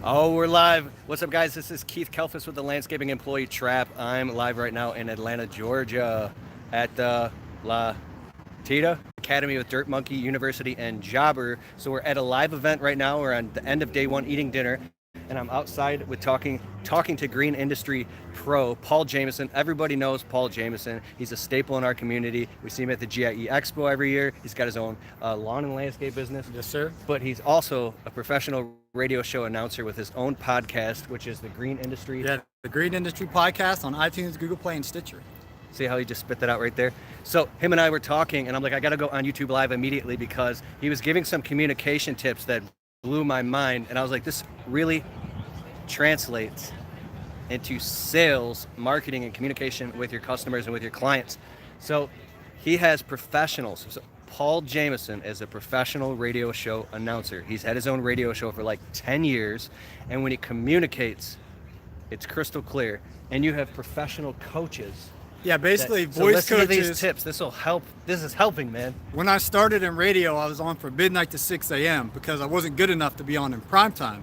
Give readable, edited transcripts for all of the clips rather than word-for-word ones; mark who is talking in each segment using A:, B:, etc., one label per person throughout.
A: Oh, we're live. What's up, guys? This is Keith Kelfis with the Landscaping Employee Trap. I'm live right now in Atlanta, Georgia at the La Tita Academy with Dirt Monkey University and Jobber. So we're at a live event right now. We're on the end of day one eating dinner, and I'm outside with talking to green industry pro Paul Jamison. Everybody knows Paul Jamison. He's a staple in our community. We see him at the GIE Expo every year. He's got his own lawn and landscape business.
B: Yes, sir.
A: But he's also a professional radio show announcer with his own podcast, which is the Green Industry.
B: Yeah, the Green Industry Podcast on iTunes, Google Play, and Stitcher.
A: See how he just spit that out right there? So him and I were talking, and I'm like, I got to go on YouTube Live immediately because he was giving some communication tips that blew my mind. And I was like, this really translates into sales, marketing, and communication with your customers and with your clients. So he has professionals. So Paul Jamison is a professional radio show announcer. He's had his own radio show for like 10 years. And when he communicates, it's crystal clear. And you have professional coaches.
B: Yeah, basically
A: So
B: voice
A: listen
B: coaches.
A: to these tips. This will help. This is helping, man.
B: When I started in radio, I was on from midnight to 6 a.m. because I wasn't good enough to be on in prime time.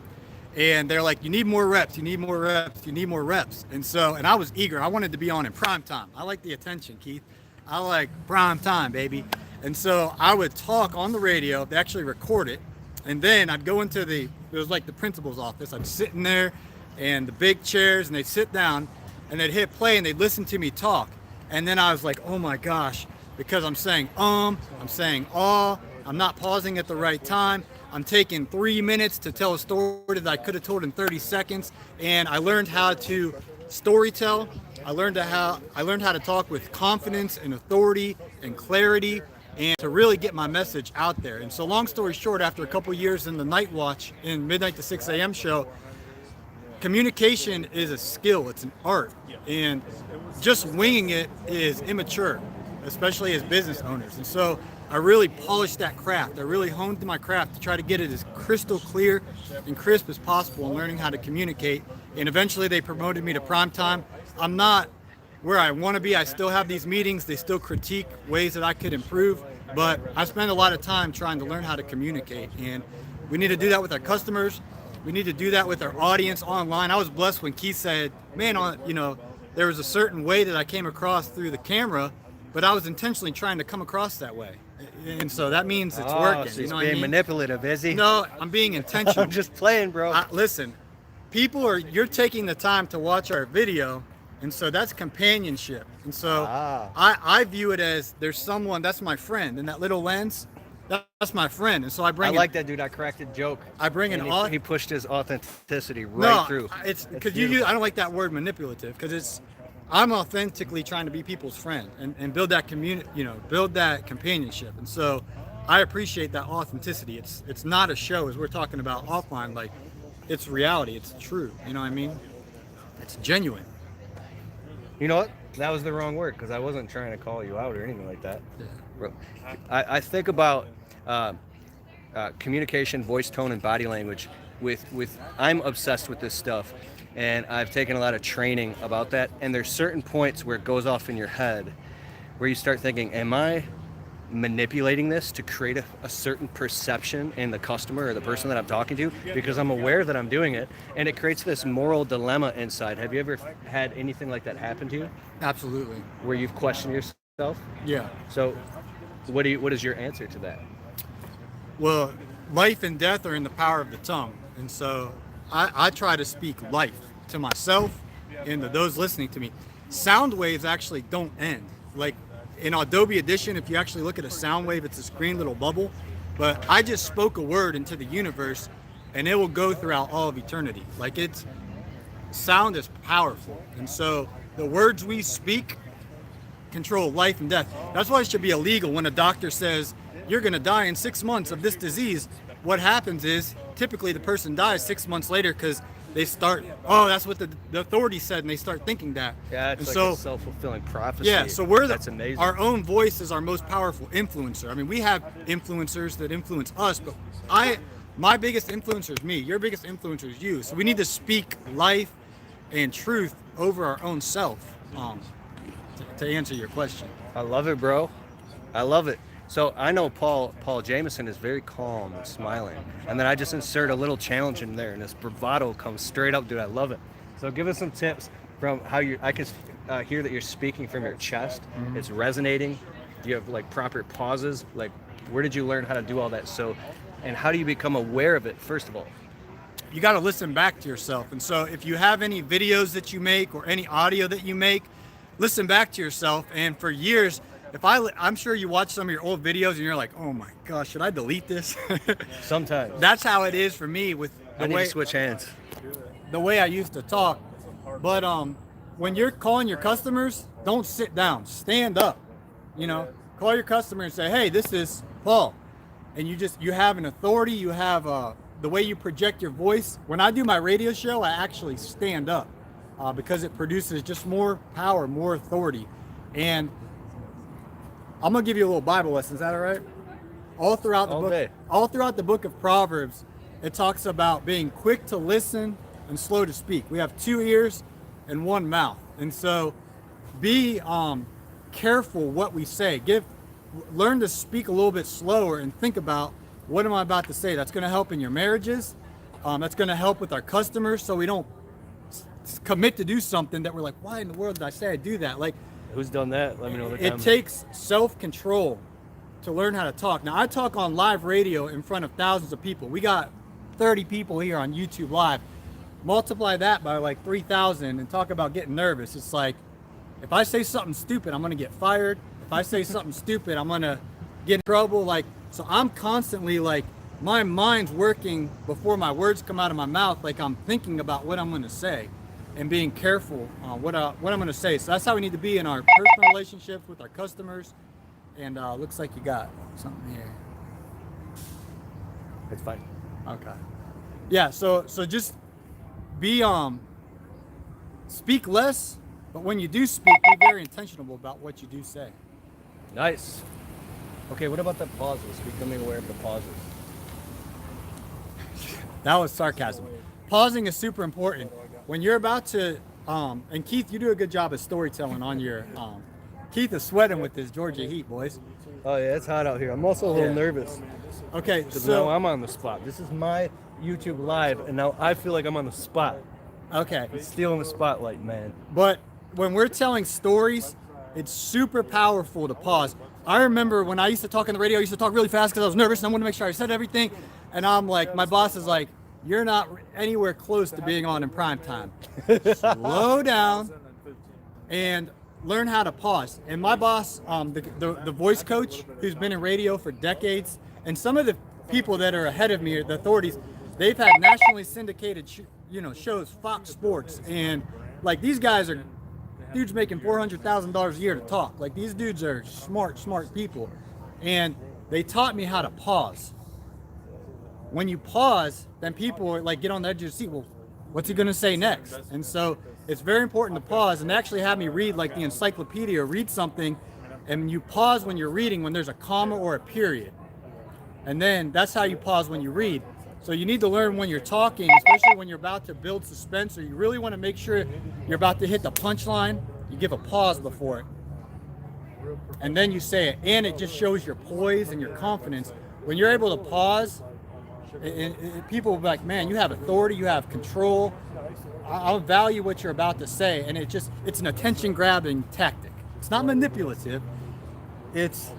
B: And they're like, you need more reps, you need more reps, you need more reps. And I was eager. I wanted to be on in prime time. I like the attention, Keith. I like prime time, baby. And so I would talk on the radio. They actually record it. And then I'd go into it was like the principal's office. I'd sit in there and the big chairs, and they'd sit down and they'd hit play and they'd listen to me talk. And then I was like, oh my gosh, because I'm saying I'm saying I'm not pausing at the right time. I'm taking 3 minutes to tell a story that I could have told in 30 seconds. And I learned how to storytell. I learned how to talk with confidence and authority and clarity and to really get my message out there. And so long story short, after a couple years in the night watch in midnight to 6 a.m. show, communication is a skill, it's an art. And just winging it is immature, especially as business owners. And so I really polished that craft. I really honed my craft to try to get it as crystal clear and crisp as possible in learning how to communicate. And eventually they promoted me to primetime. I'm not where I want to be. I still have these meetings. They still critique ways that I could improve, but I spend a lot of time trying to learn how to communicate. And we need to do that with our customers. We need to do that with our audience online. I was blessed when Keith said, man, there was a certain way that I came across through the camera, but I was intentionally trying to come across that way. And so that means it's working.
A: So he's being manipulative, is he?
B: No, I'm being intentional.
A: I'm just playing, bro.
B: Listen, you're taking the time to watch our video, and so that's companionship. And so I view it as there's someone, that's my friend, in that little lens, that's my friend. And so I like
A: that dude. I cracked a joke.
B: I bring
A: he pushed his authenticity right through.
B: It's because I don't like that word manipulative, because I'm authentically trying to be people's friend and build that build that companionship. And so I appreciate that authenticity. It's not a show, as we're talking about offline. Like, it's reality. It's true. You know what I mean? It's genuine.
A: You know what? That was the wrong word, because I wasn't trying to call you out or anything like that.
B: Yeah.
A: Bro, I think about communication, voice tone, and body language. I'm obsessed with this stuff, and I've taken a lot of training about that. And there's certain points where it goes off in your head, where you start thinking, am I manipulating this to create a certain perception in the customer or the person that I'm talking to, because I'm aware that I'm doing it, and it creates this moral dilemma inside. Have you ever had anything like that happen to you?
B: Absolutely.
A: Where you've questioned yourself?
B: Yeah.
A: So what is your answer to that?
B: Well, life and death are in the power of the tongue. And so I try to speak life to myself and to those listening to me. Sound waves actually don't end. Like, in Adobe Edition, if you actually look at a sound wave, it's this green little bubble. But I just spoke a word into the universe, and it will go throughout all of eternity. Like, sound is powerful. And so the words we speak control life and death. That's why it should be illegal when a doctor says, you're going to die in 6 months of this disease. What happens is, typically the person dies 6 months later because they start, that's what the authorities said, and they start thinking that.
A: Yeah, it's
B: a
A: self-fulfilling prophecy.
B: Yeah, so
A: that's amazing.
B: Our own voice is our most powerful influencer. I mean, we have influencers that influence us, but my biggest influencer is me. Your biggest influencer is you. So we need to speak life and truth over our own self, to answer your question.
A: I love it, bro. I love it. So I know Paul Jamison is very calm and smiling, and then I just insert a little challenge in there, and this bravado comes straight up, dude. I love it. So give us some tips from how you. I can hear that you're speaking from your chest. Mm-hmm. It's resonating. Do you have like proper pauses? Like, where did you learn how to do all that? So, and how do you become aware of it? First of all,
B: you got to listen back to yourself. And so if you have any videos that you make or any audio that you make, listen back to yourself. And for years, I'm sure you watch some of your old videos and you're like, oh my gosh, should I delete this?
A: Sometimes.
B: That's how it is for me with
A: I need to switch hands.
B: The way I used to talk. But when you're calling your customers, don't sit down, stand up. Call your customer and say, hey, this is Paul. And you have an authority, you have the way you project your voice. When I do my radio show, I actually stand up because it produces just more power, more authority. And I'm gonna give you a little Bible lesson. Is that all right? All throughout the book of Proverbs, it talks about being quick to listen and slow to speak. We have 2 ears and 1 mouth, and so be careful what we say. Learn to speak a little bit slower and think about, what am I about to say? That's going to help in your marriages. That's going to help with our customers, so we don't commit to do something that we're like, why in the world did I say I do that? Like,
A: who's done that? Let me know.
B: It takes self-control to learn how to talk. Now, I talk on live radio in front of thousands of people. We got 30 people here on YouTube Live. Multiply that by like 3,000 and talk about getting nervous. It's like, if I say something stupid, I'm going to get fired. If I say something stupid, I'm going to get in trouble. Like, so I'm constantly like, my mind's working before my words come out of my mouth. Like, I'm thinking about what I'm going to say and being careful on what I'm going to say. So that's how we need to be in our personal relationships with our customers. And looks like you got something here.
A: It's fine.
B: Okay. Yeah. So just be speak less, but when you do speak, be very intentional about what you do say.
A: Nice. Okay, what about the pauses? Becoming aware of the pauses.
B: That was sarcasm. Pausing is super important. When you're about to, and Keith, you do a good job of storytelling on your, Keith is sweating with this Georgia heat, boys.
A: Oh yeah, it's hot out here. I'm also a little nervous.
B: Okay,
A: so now I'm on the spot. This is my YouTube Live, and now I feel like I'm on the spot.
B: Okay.
A: It's stealing the spotlight, man.
B: But when we're telling stories, it's super powerful to pause. I remember when I used to talk on the radio, I used to talk really fast because I was nervous and I wanted to make sure I said everything. And I'm like, my boss is like, you're not anywhere close to being on in prime time. Slow down and learn how to pause. And my boss, the voice coach who's been in radio for decades, and some of the people that are ahead of me, the authorities, they've had nationally syndicated shows, Fox Sports, and like these guys are dudes making $400,000 a year to talk. Like, these dudes are smart people, and they taught me how to pause. When you pause, then people are like, get on the edge of your seat. Well, what's he gonna say next? And so it's very important to pause, and they actually have me read like the encyclopedia or read something, and you pause when you're reading when there's a comma or a period, and then that's how you pause when you read. So you need to learn when you're talking, especially when you're about to build suspense, or you really want to make sure you're about to hit the punchline, you give a pause before it. And then you say it, and it just shows your poise and your confidence. When you're able to pause, people will be like, man, you have authority, you have control. I'll value what you're about to say. And it's an attention grabbing tactic. It's not manipulative, it's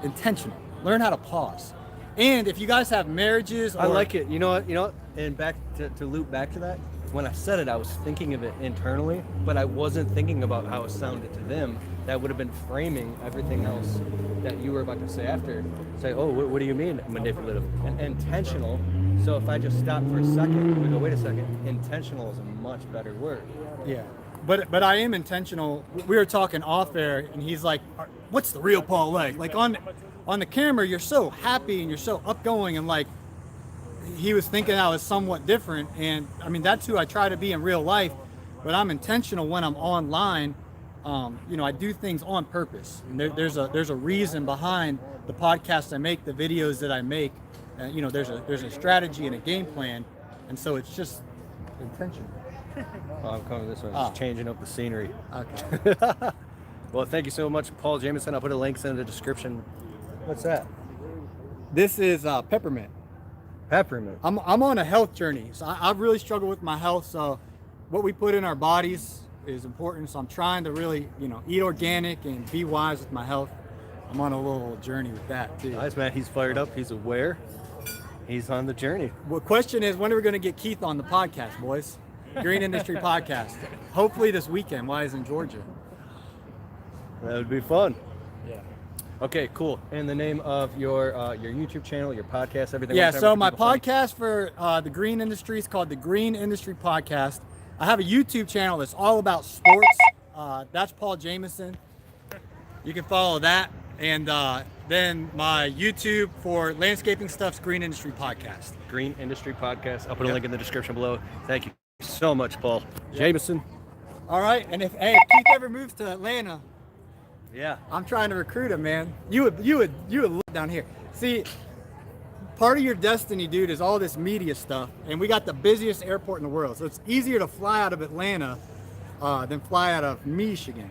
B: intentional. Learn how to pause. And if you guys have marriages,
A: I like it. You know what? And back to loop back to that. When I said it, I was thinking of it internally, but I wasn't thinking about how it sounded to them. That would have been framing everything else that you were about to say after. Say, oh, what do you mean manipulative? And intentional. So if I just stop for a second, we go, wait a second. Intentional is a much better word.
B: Yeah. But I am intentional. We were talking off air, and he's like, what's the real Paul like? Like on the camera, you're so happy and you're so upgoing, and like, he was thinking I was somewhat different. And I mean, that's who I try to be in real life, but I'm intentional when I'm online. I do things on purpose. And there's a reason behind the podcasts I make, the videos that I make. There's a strategy and a game plan. And so it's just intentional.
A: Oh, I'm coming this way. Just changing up the scenery.
B: Okay.
A: Well, thank you so much, Paul Jamison. I'll put the links in the description. What's that?
B: This is peppermint.
A: Peppermint.
B: I'm on a health journey, so I really struggle with my health. So what we put in our bodies is important. So I'm trying to really, eat organic and be wise with my health. I'm on a little journey with that too.
A: Nice, man. He's fired up. He's aware. He's on the journey.
B: Well, question is, when are we going to get Keith on the podcast, boys? Green Industry Podcast. Hopefully this weekend while he's in Georgia.
A: That would be fun.
B: Yeah.
A: Okay, cool. And the name of your YouTube channel, your podcast, everything.
B: Yeah,
A: like that,
B: so
A: where
B: my
A: people find-
B: podcast for the green industry is called the Green Industry Podcast. I have a YouTube channel that's all about sports. That's Paul Jamison. You can follow that. And then my YouTube for landscaping stuff's Green Industry Podcast.
A: Green Industry Podcast. I'll put a
B: Yep.
A: link in the description below. Thank you so much, Paul Jamison.
B: All right, and if Keith ever moves to Atlanta,
A: Yeah.
B: I'm trying to recruit him, man. You would live down here. See, part of your destiny, dude, is all this media stuff, and we got the busiest airport in the world. So it's easier to fly out of Atlanta than fly out of Michigan.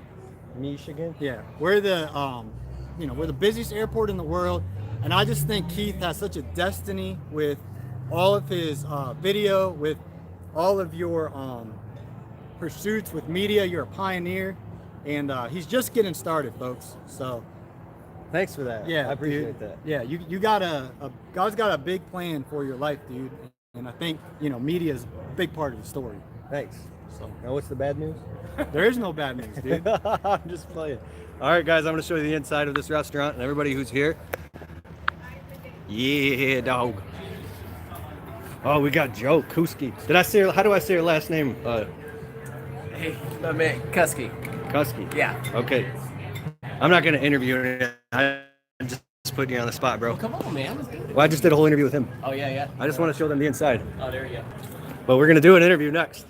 A: Michigan.
B: Yeah, we're the we're the busiest airport in the world, and I just think Keith has such a destiny with all of his video, with all of your pursuits with media. You're a pioneer. And he's just getting started, folks. So,
A: Thanks for that.
B: yeah,
A: I appreciate
B: dude.
A: that.
B: Yeah, you got God's got a big plan for your life, dude. And I think media is a big part of the story.
A: Thanks.
B: So
A: Now, what's the bad news?
B: there is no bad news, dude.
A: I'm just playing. All right, guys, I'm going to show you the inside of this restaurant and everybody who's here. Yeah, dog. Oh, we got Joe Kuski. How do I say your last name?
C: Hey, my man, Kusky.
A: Kuski.
C: Yeah.
A: Okay. I'm not going to interview him. I'm just putting you on the spot, bro.
C: Well, come on, man. Let's do it.
A: Well, I just did a whole interview with him.
C: Oh, yeah, yeah.
A: I just want to show them the inside.
C: Oh, there you go.
A: But we're going to do an interview next.